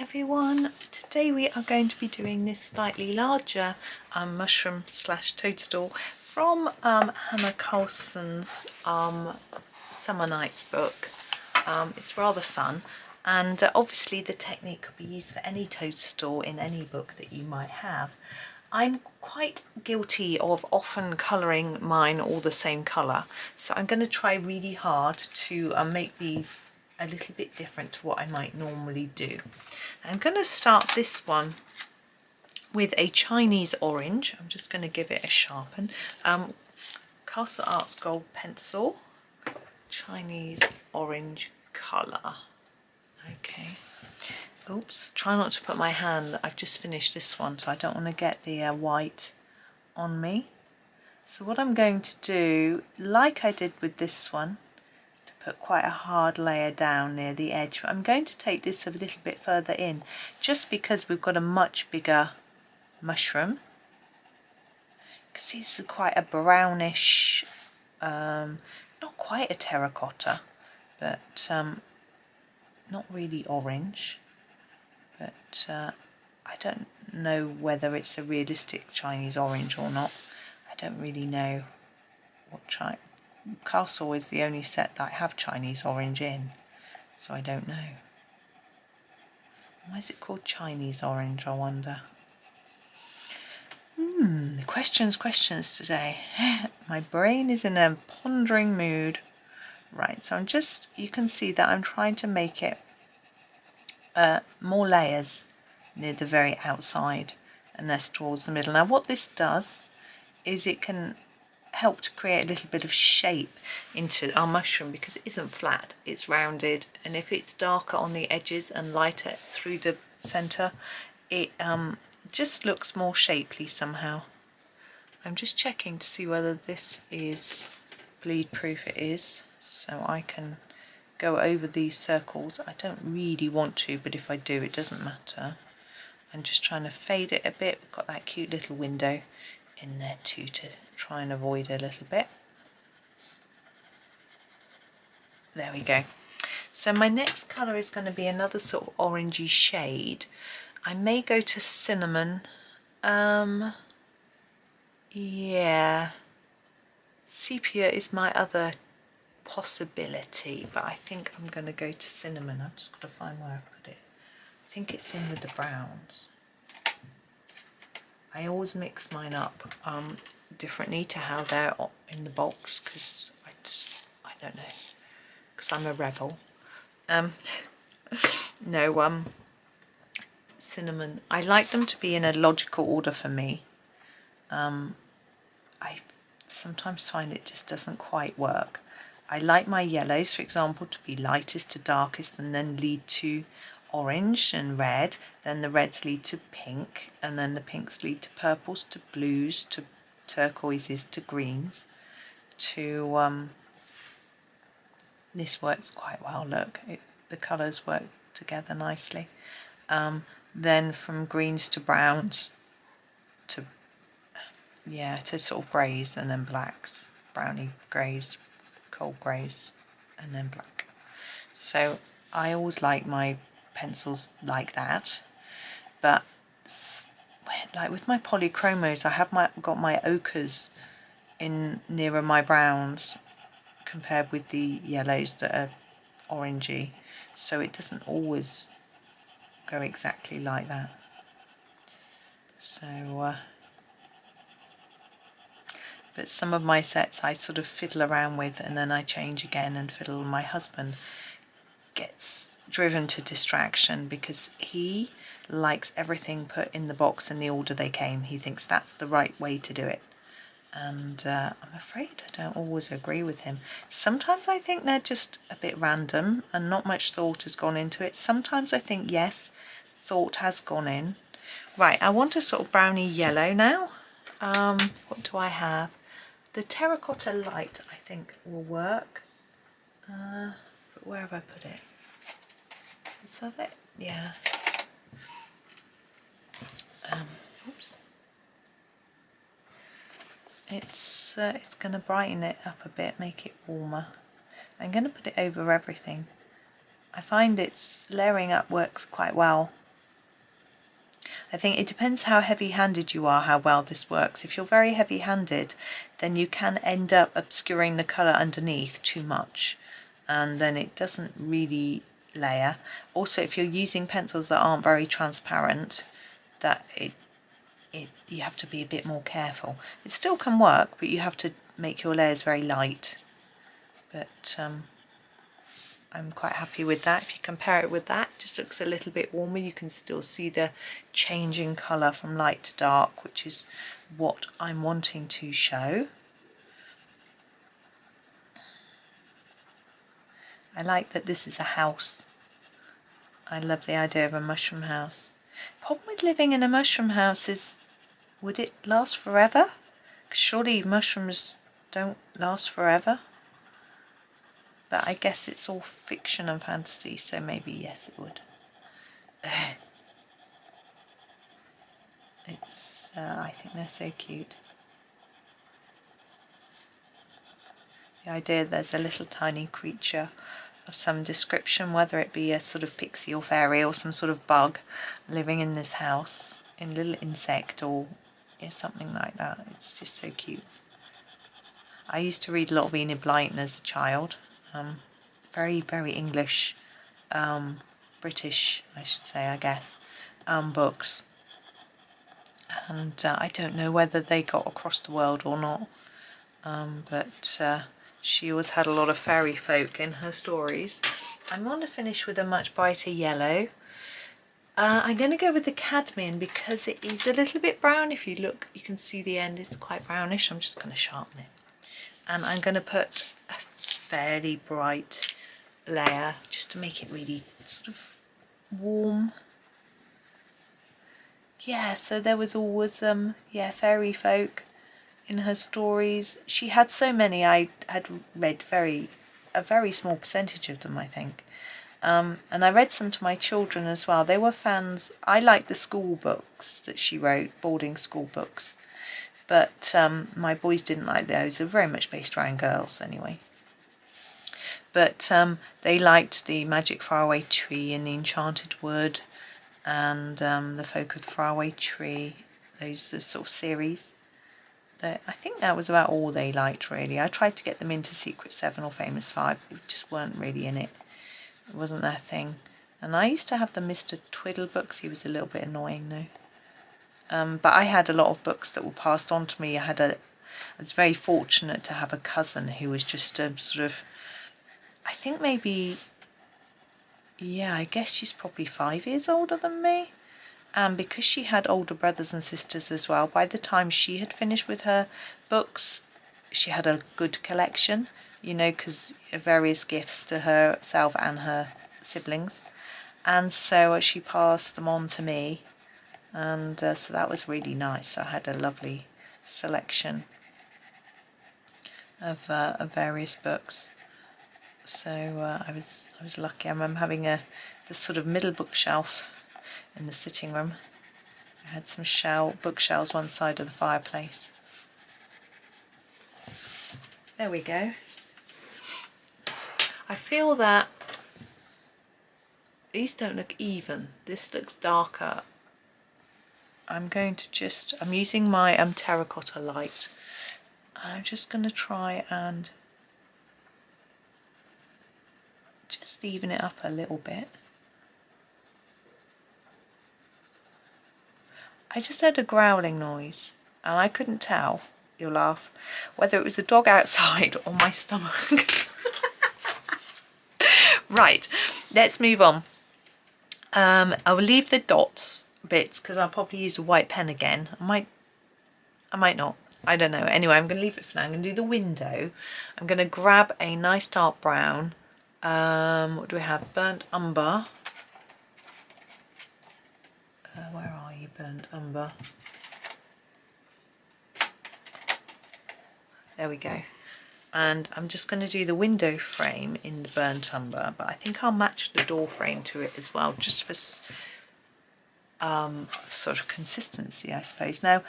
everyone, today we are going to be doing this slightly larger mushroom slash toadstool from Hanna Karlzon's Summer Nights book. It's rather fun, and obviously the technique could be used for any toadstool in any book that you might have. I'm quite guilty of often colouring mine all the same colour, so I'm going to try really hard to make these a little bit different to what I might normally do. I'm going to start this one with a Chinese orange. I'm just going to give it a sharpen. Castle Arts Gold Pencil, Chinese orange colour. Okay. Oops, try not to put my hand, I've just finished this one, so I don't want to get the white on me. So what I'm going to do, like I did with this one, is to put quite a hard layer down near the edge. But I'm going to take this a little bit further in, just because we've got a much bigger mushroom. You can see this is quite a brownish, not quite a terracotta, but not really orange. But I don't know whether it's a realistic Chinese orange or not. I don't really know what Castle is the only set that I have Chinese orange in, so I don't know. Why is it called Chinese orange, I wonder? Questions today. My brain is in a pondering mood. Right, so you can see that I'm trying to make it more layers near the very outside and less towards the middle. Now what this does is it can help to create a little bit of shape into our mushroom, because it isn't flat, it's rounded, and if it's darker on the edges and lighter through the centre, it just looks more shapely somehow. I'm just checking to see whether this is bleed proof. It is, so I can go over these circles. I don't really want to, but if I do, it doesn't matter. I'm just trying to fade it a bit. We've got that cute little window in there too to try and avoid a little bit. There we go. So my next colour is going to be another sort of orangey shade. I may go to cinnamon. Yeah, sepia is my other possibility, but I think I'm going to go to cinnamon. I've just got to find where I've put it. I think it's in with the browns. I always mix mine up differently to how they're in the box, because I don't know, because I'm a rebel. No, cinnamon, I like them to be in a logical order for me. I sometimes find it just doesn't quite work. I like my yellows, for example, to be lightest to darkest and then lead to orange and red, then the reds lead to pink, and then the pinks lead to purples, to blues, to turquoises, to greens, to this works quite well, look, the colours work together nicely. Then from greens to browns to, yeah, to sort of greys, and then blacks, browny greys, cold greys, and then black. So I always like my pencils like that, but like with my polychromos, I have got my ochres in nearer my browns compared with the yellows that are orangey, so it doesn't always go exactly like that. So but some of my sets I sort of fiddle around with, and then I change again and fiddle. My husband gets driven to distraction because he likes everything put in the box in the order they came. He thinks that's the right way to do it, and I'm afraid I don't always agree with him. Sometimes I think they're just a bit random and not much thought has gone into it. Sometimes I think, yes, thought has gone in. Right, I want a sort of browny yellow now. What do I have? The Terracotta Light, I think, will work. But where have I put it? Is that it? Yeah. Oops. It's going to brighten it up a bit, make it warmer. I'm going to put it over everything. I find it's layering up works quite well I think it depends how heavy-handed you are, how well this works. If you're very heavy-handed, then you can end up obscuring the colour underneath too much, and then it doesn't really layer. Also, if you're using pencils that aren't very transparent, that you have to be a bit more careful. It still can work, but you have to make your layers very light. But I'm quite happy with that. If you compare it with that, it just looks a little bit warmer. You can still see the changing colour from light to dark, which is what I'm wanting to show. I like that this is a house. I love the idea of a mushroom house. Problem with living in a mushroom house is, would it last forever? 'Cause surely mushrooms don't last forever. But I guess it's all fiction and fantasy, so maybe yes it would. I think they're so cute. The idea there's a little tiny creature of some description, whether it be a sort of pixie or fairy or some sort of bug living in this house, a little insect or something like that. It's just so cute. I used to read a lot of Enid Blyton as a child. Very, very English, British, I should say, I guess, books. And I don't know whether they got across the world or not, but she always had a lot of fairy folk in her stories. I'm going to finish with a much brighter yellow. I'm going to go with the cadmium because it is a little bit brown. If you look, you can see the end is quite brownish. I'm just going to sharpen it. And I'm going to put a fairly bright layer just to make it really sort of warm. Yeah, so there was always fairy folk in her stories. She had so many. I had read a very small percentage of them, I think. And I read some to my children as well. They were fans. I liked the school books that she wrote, boarding school books. But my boys didn't like those. They're very much based around girls anyway. But they liked the Magic Faraway Tree and the Enchanted Wood and the Folk of the Faraway Tree. Those sort of series. I think that was about all they liked, really. I tried to get them into Secret 7 or Famous 5. They just weren't really in it. It wasn't their thing. And I used to have the Mr. Twiddle books. He was a little bit annoying though. But I had a lot of books that were passed on to me. I was very fortunate to have a cousin who was just sort of, I think maybe, yeah, I guess she's probably 5 years older than me. And because she had older brothers and sisters as well, by the time she had finished with her books, she had a good collection, you know, because various gifts to herself and her siblings. And so she passed them on to me. And so that was really nice. I had a lovely selection of various books. So I was lucky. I remember having the sort of middle bookshelf in the sitting room. I had some bookshelves one side of the fireplace. There we go. I feel that these don't look even. This looks darker. I'm using my terracotta light. I'm just going to try and just even it up a little bit. I just heard a growling noise and I couldn't tell, you'll laugh, whether it was the dog outside or my stomach. Right, let's move on. I will leave the dots bits because I'll probably use a white pen again. I might not. I don't know. Anyway, I'm going to leave it for now. I'm going to do the window. I'm going to grab a nice dark brown. What do we have? Burnt umber. Where are you, burnt umber? There we go. And I'm just going to do the window frame in the burnt umber, but I think I'll match the door frame to it as well, just for sort of consistency, I suppose. Now,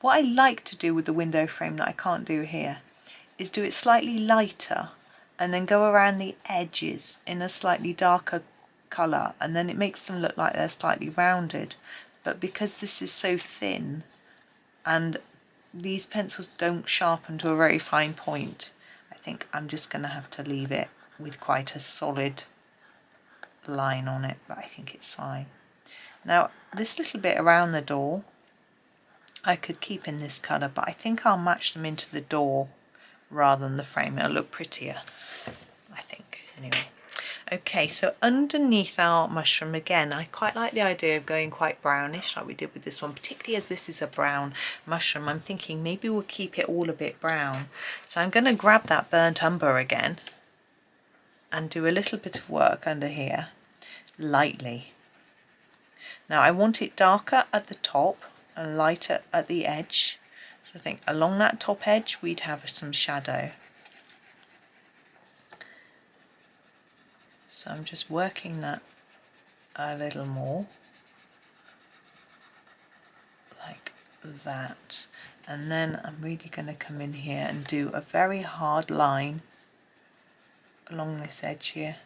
what I like to do with the window frame that I can't do here is do it slightly lighter and then go around the edges in a slightly darker colour, and then it makes them look like they're slightly rounded. but because this is so thin and these pencils don't sharpen to a very fine point, I think I'm just going to have to leave it with quite a solid line on it, but I think it's fine. Now this little bit around the door I could keep in this colour, but I think I'll match them into the door rather than the frame. It'll look prettier, I think, anyway. Okay, so underneath our mushroom, again, I quite like the idea of going quite brownish like we did with this one, particularly as this is a brown mushroom. I'm thinking maybe we'll keep it all a bit brown. So I'm going to grab that burnt umber again and do a little bit of work under here, lightly. Now I want it darker at the top and lighter at the edge. So I think along that top edge we'd have some shadow. So I'm just working that a little more, like that. And then I'm really going to come in here and do a very hard line along this edge here.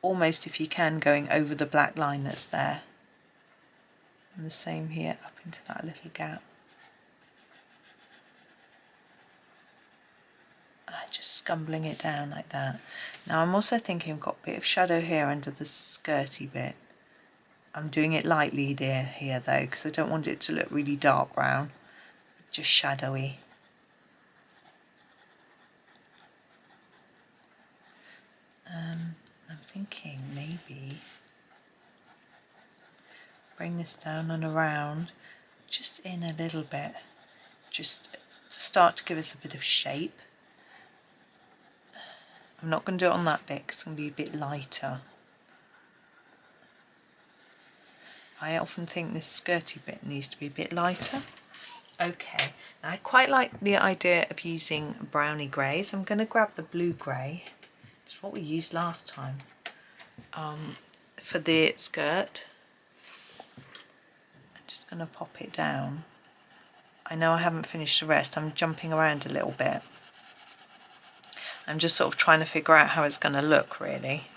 Almost, if you can, going over the black line that's there. And the same here up into that little gap. Just scumbling it down like that. Now I'm also thinking I've got a bit of shadow here under the skirty bit. I'm doing it lightly here though, because I don't want it to look really dark brown, just shadowy. I'm thinking maybe bring this down and around, just in a little bit, just to start to give us a bit of shape. I'm not going to do it on that bit because it's going to be a bit lighter. I often think this skirty bit needs to be a bit lighter. Okay, now I quite like the idea of using browny greys. I'm going to grab the blue grey. It's what we used last time for the skirt. I'm just going to pop it down. I know I haven't finished the rest. I'm jumping around a little bit. I'm just sort of trying to figure out how it's going to look, really.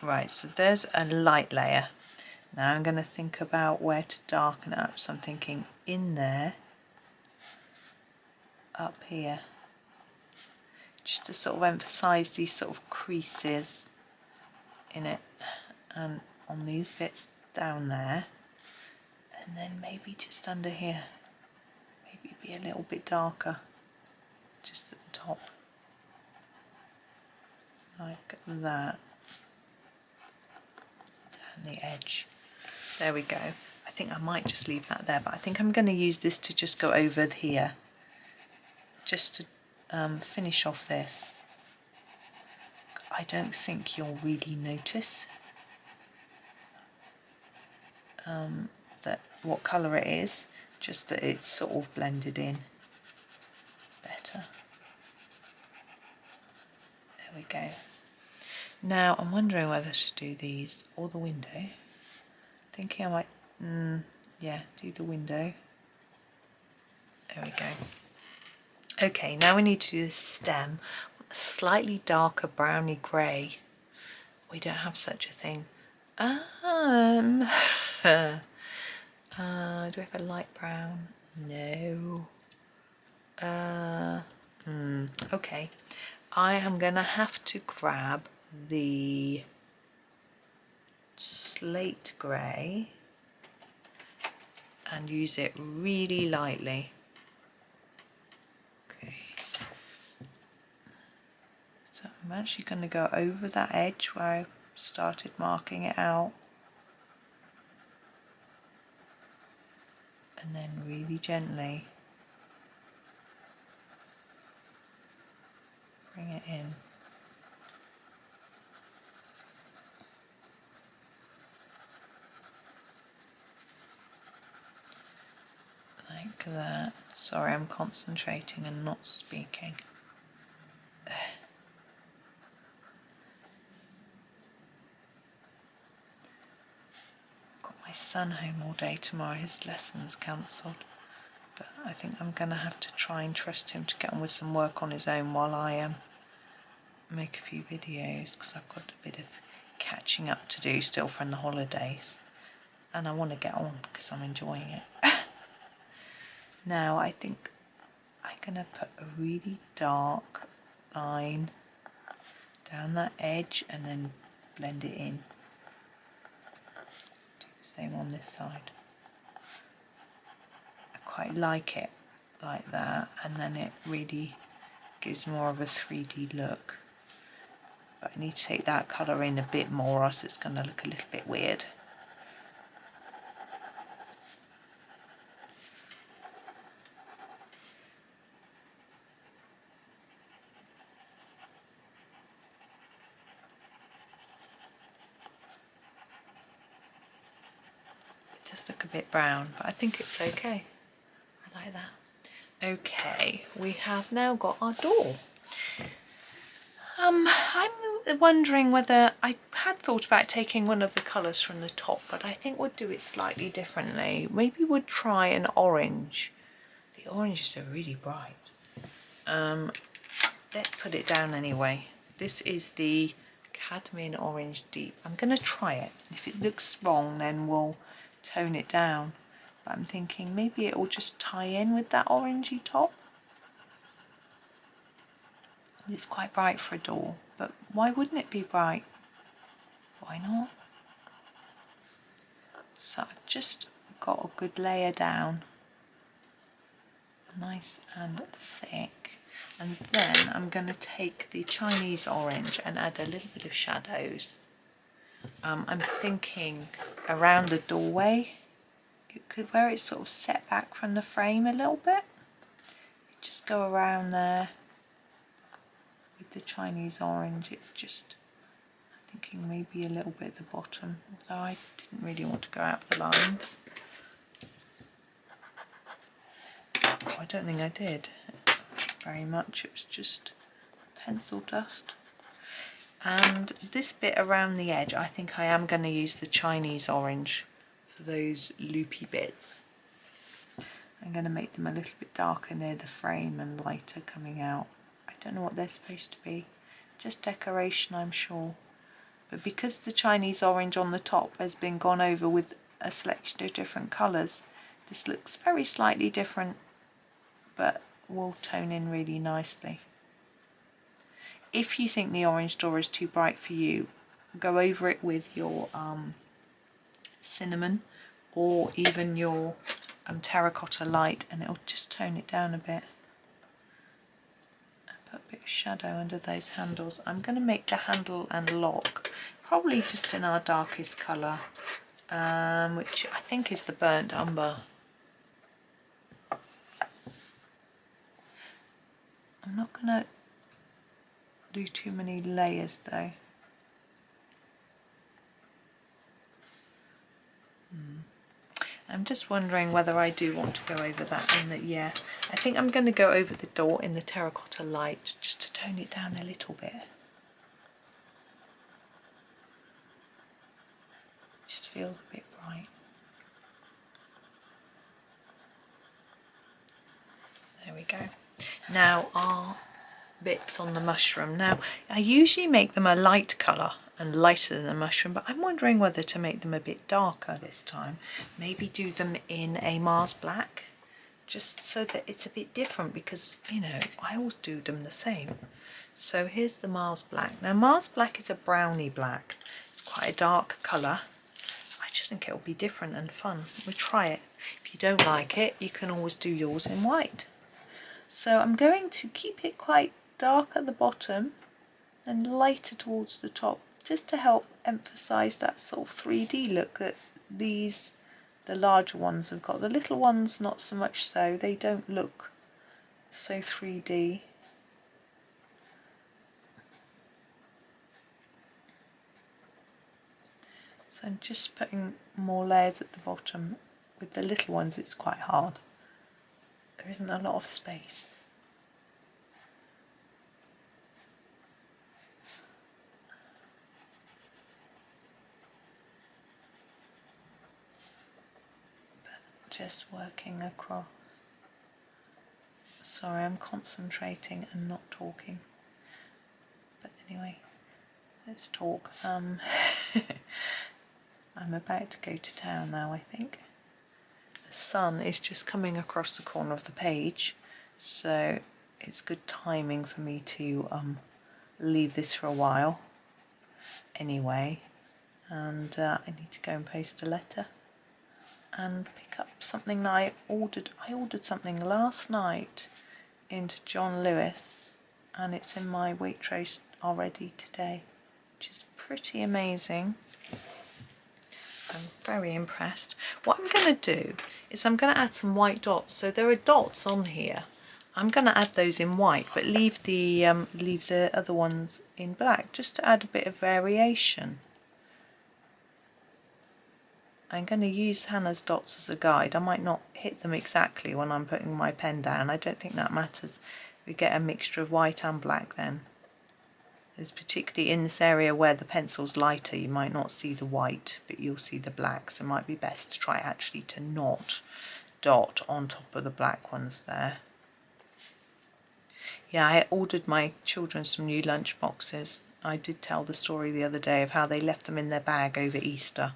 Right, so there's a light layer. Now I'm going to think about where to darken it up. So I'm thinking in there, up here, just to sort of emphasise these sort of creases in it, and on these bits down there, and then maybe just under here, maybe be a little bit darker, just at the top, like that, down the edge. There we go. I think I might just leave that there, but I think I'm going to use this to just go over here, just to finish off this. I don't think you'll really notice that what colour it is, just that it's sort of blended in better. There we go. Now I'm wondering whether I should do these or the window. Thinking I might, yeah, do the window. There we go. Okay, now we need to do the stem. A slightly darker browny grey. We don't have such a thing. Do we have a light brown? No. Okay. I am going to have to grab the slate grey and use it really lightly. Okay. So I'm actually going to go over that edge where I started marking it out. And then really gently bring it in. Like that. Sorry, I'm concentrating and not speaking. Got my son home all day tomorrow. His lesson's cancelled. But I think I'm going to have to try and trust him to get on with some work on his own while I make a few videos, because I've got a bit of catching up to do still from the holidays. and I want to get on because I'm enjoying it. Now I think I'm going to put a really dark line down that edge and then blend it in. Do the same on this side. I quite like it like that, and then it really gives more of a 3D look. But I need to take that colour in a bit more, or else it's going to look a little bit weird. It does look a bit brown, but I think it's okay. I like that. Okay, we have now got our door. I'm wondering whether I had thought about taking one of the colours from the top, but I think we'll do it slightly differently. Maybe we'll try an orange. The oranges are really bright. Let's put it down anyway. This is the Cadmium Orange Deep. I'm going to try it. If it looks wrong, then we'll tone it down. But I'm thinking maybe it will just tie in with that orangey top. It's quite bright for a door, but why wouldn't it be bright? Why not? So I've just got a good layer down, nice and thick, and then I'm going to take the Chinese orange and add a little bit of shadows. I'm thinking around the doorway, where it's sort of set back from the frame a little bit. Just go around there. With the Chinese orange, it's just, I'm thinking maybe a little bit at the bottom, although I didn't really want to go out of the line. I don't think I did very much, it was just pencil dust. And this bit around the edge, I think I am going to use the Chinese orange for those loopy bits. I'm going to make them a little bit darker near the frame and lighter coming out. I don't know what they're supposed to be, just decoration I'm sure, but because the Chinese orange on the top has been gone over with a selection of different colours, this looks very slightly different, but will tone in really nicely. If you think the orange door is too bright for you, go over it with your cinnamon or even your terracotta light and it'll just tone it down a bit. Put a bit of shadow under those handles. I'm going to make the handle and lock probably just in our darkest colour, which I think is the burnt umber. I'm not going to do too many layers though. I'm just wondering whether I do want to go over that in the, yeah, I think I'm going to go over the door in the terracotta light just to tone it down a little bit. Just feels a bit bright. There we go. Now our bits on the mushroom. Now I usually make them a light colour and lighter than the mushroom, but I'm wondering whether to make them a bit darker this time. Maybe do them in a Mars black, just so that it's a bit different, because you know I always do them the same. So here's the Mars black. Now Mars black is a browny black. It's quite a dark colour. I just think it'll be different and fun. We'll try it. If you don't like it, you can always do yours in white. So I'm going to keep it quite dark at the bottom and lighter towards the top, just to help emphasise that sort of 3D look that the larger ones have got. The little ones not so much so, they don't look so 3D. So I'm just putting more layers at the bottom. With the little ones it's quite hard. There isn't a lot of space. Just working across. Sorry, I'm concentrating and not talking. But anyway, let's talk. I'm about to go to town now, I think. The sun is just coming across the corner of the page, so it's good timing for me to leave this for a while anyway. And I need to go and post a letter and pick up something that I ordered. I ordered something last night into John Lewis, and it's in my Waitrose already today, which is pretty amazing. I'm very impressed. What I'm going to do is I'm going to add some white dots. So there are dots on here. I'm going to add those in white, but leave the other ones in black, just to add a bit of variation. I'm going to use Hannah's dots as a guide. I might not hit them exactly when I'm putting my pen down. I don't think that matters. We get a mixture of white and black then. It's particularly in this area where the pencil's lighter, you might not see the white, but you'll see the black. So it might be best to try actually to not dot on top of the black ones there. Yeah, I ordered my children some new lunch boxes. I did tell the story the other day of how they left them in their bag over Easter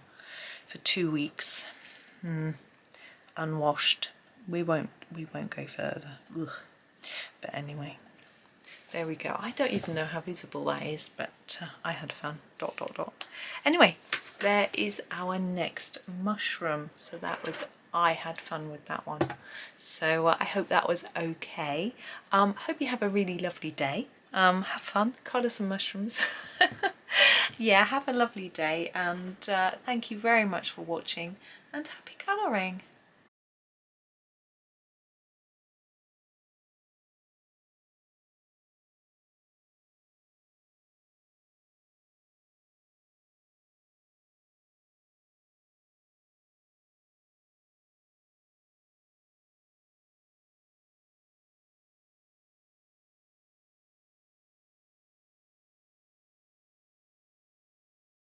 for 2 weeks, unwashed. We won't go further. Ugh. But anyway, there we go. I don't even know how visible that is, but I had fun. ... Anyway, there is our next mushroom. So that was, I had fun with that one. So I hope that was okay. Hope you have a really lovely day. Have fun, colour some mushrooms. Yeah, have a lovely day, and thank you very much for watching, and happy colouring.